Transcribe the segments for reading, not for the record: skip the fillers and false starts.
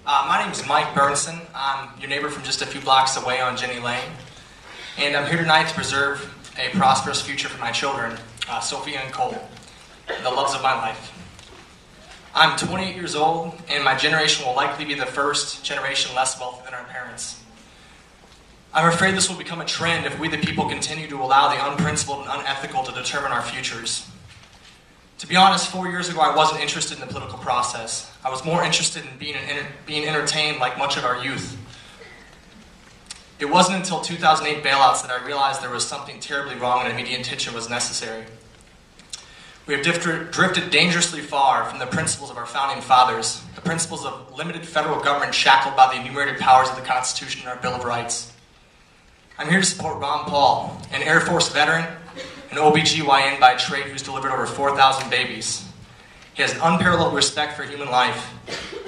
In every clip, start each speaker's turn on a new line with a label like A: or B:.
A: My name is Mike Burnson. I'm your neighbor from just a few blocks away on Jenny Lane. And I'm here tonight to preserve a prosperous future for my children, Sophia and Cole, the loves of my life. I'm 28 years old, and my generation will likely be the first generation less wealthy than our parents. I'm afraid this will become a trend if we the people continue to allow the unprincipled and unethical to determine our futures. To be honest, 4 years ago I wasn't interested in the political process. I was more interested in being entertained like much of our youth. It wasn't until 2008 bailouts that I realized there was something terribly wrong and immediate attention was necessary. We have drifted dangerously far from the principles of our founding fathers, the principles of limited federal government shackled by the enumerated powers of the Constitution and our Bill of Rights. I'm here to support Ron Paul, an Air Force veteran, an OBGYN by trade who's delivered over 4,000 babies. He has unparalleled respect for human life.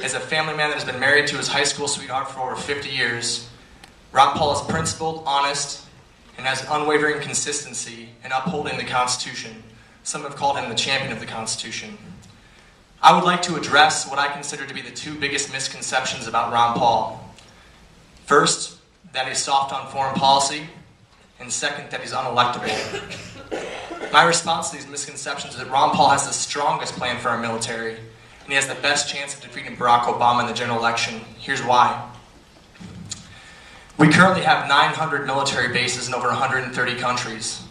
A: As a family man that has been married to his high school sweetheart for over 50 years, Ron Paul is principled, honest, and has unwavering consistency in upholding the Constitution. Some have called him the champion of the Constitution. I would like to address what I consider to be the two biggest misconceptions about Ron Paul. First, that he's soft on foreign policy, and second, that he's unelectable. My response to these misconceptions is that Ron Paul has the strongest plan for our military, and he has the best chance of defeating Barack Obama in the general election. Here's why. We currently have 900 military bases in over 130 countries.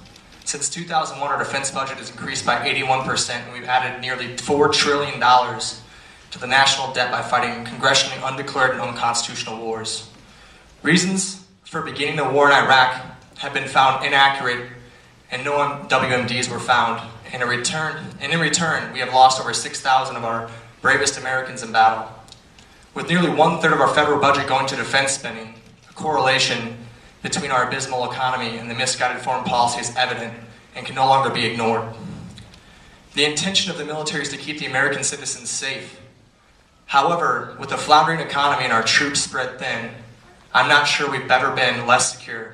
A: Since 2001, our defense budget has increased by 81%, and we've added nearly $4 trillion to the national debt by fighting congressionally undeclared and unconstitutional wars. Reasons for beginning the war in Iraq have been found inaccurate, and no WMDs were found. And in return, we have lost over 6,000 of our bravest Americans in battle. With nearly one-third of our federal budget going to defense spending, a correlation between our abysmal economy and the misguided foreign policy is evident and can no longer be ignored. The intention of the military is to keep the American citizens safe. However, with a floundering economy and our troops spread thin, I'm not sure we've ever been less secure.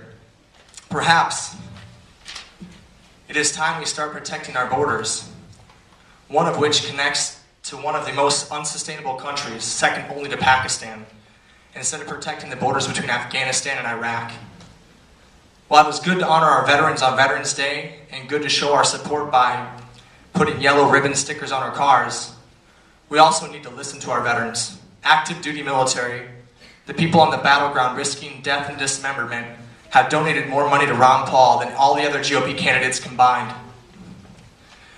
A: Perhaps it is time we start protecting our borders, one of which connects to one of the most unsustainable countries, second only to Pakistan, instead of protecting the borders between Afghanistan and Iraq. While it was good to honor our veterans on Veterans Day and good to show our support by putting yellow ribbon stickers on our cars, we also need to listen to our veterans, active duty military, the people on the battleground risking death and dismemberment, have donated more money to Ron Paul than all the other GOP candidates combined.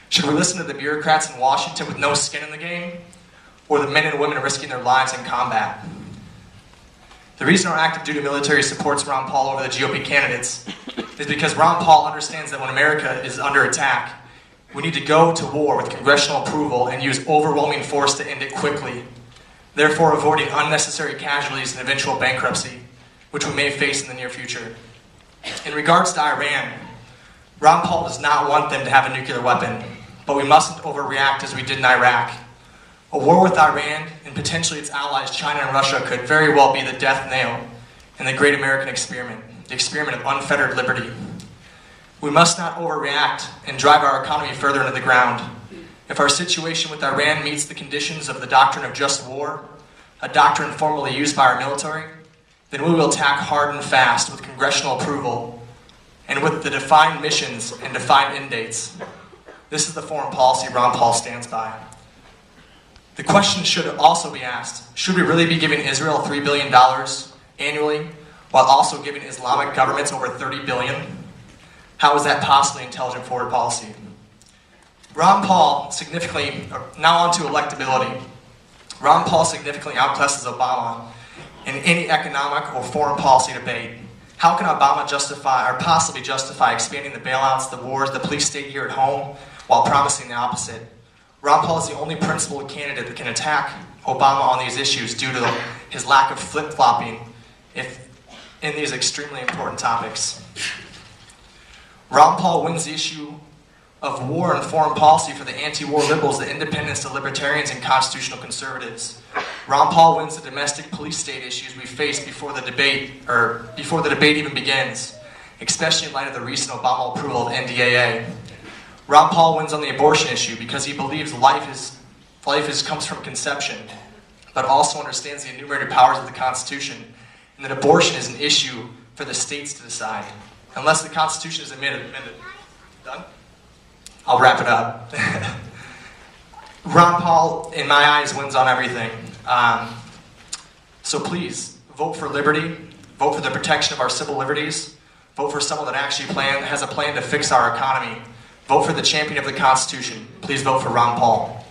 A: Should we listen to the bureaucrats in Washington with no skin in the game, or the men and women risking their lives in combat? The reason our active duty military supports Ron Paul over the GOP candidates is because Ron Paul understands that when America is under attack, we need to go to war with congressional approval and use overwhelming force to end it quickly, therefore avoiding unnecessary casualties and eventual bankruptcy, which we may face in the near future. In regards to Iran, Ron Paul does not want them to have a nuclear weapon, but we mustn't overreact as we did in Iraq. A war with Iran and potentially its allies, China and Russia, could very well be the death nail in the great American experiment, the experiment of unfettered liberty. We must not overreact and drive our economy further into the ground. If our situation with Iran meets the conditions of the doctrine of just war, a doctrine formerly used by our military, then we will attack hard and fast with congressional approval and with the defined missions and defined end dates. This is the foreign policy Ron Paul stands by. The question should also be asked, should we really be giving Israel $3 billion annually while also giving Islamic governments over $30 billion? How is that possibly intelligent foreign policy? Ron Paul now on to electability. Ron Paul significantly outclasses Obama in any economic or foreign policy debate. How can Obama possibly justify expanding the bailouts, the wars, the police state here at home, while promising the opposite? Ron Paul is the only principled candidate that can attack Obama on these issues due to his lack of flip-flopping in these extremely important topics. Ron Paul wins the issue of war and foreign policy for the anti-war liberals, the independents, the libertarians, and constitutional conservatives. Ron Paul wins the domestic police state issues we face before the debate even begins, especially in light of the recent Obama approval of NDAA. Ron Paul wins on the abortion issue because he believes life comes from conception. but also understands the enumerated powers of the Constitution, and that abortion is an issue for the states to decide. Unless the Constitution is amended. Done? I'll wrap it up. Ron Paul, in my eyes, wins on everything. So please, vote for liberty, vote for the protection of our civil liberties, vote for someone that actually has a plan to fix our economy, vote for the champion of the Constitution. Please vote for Ron Paul.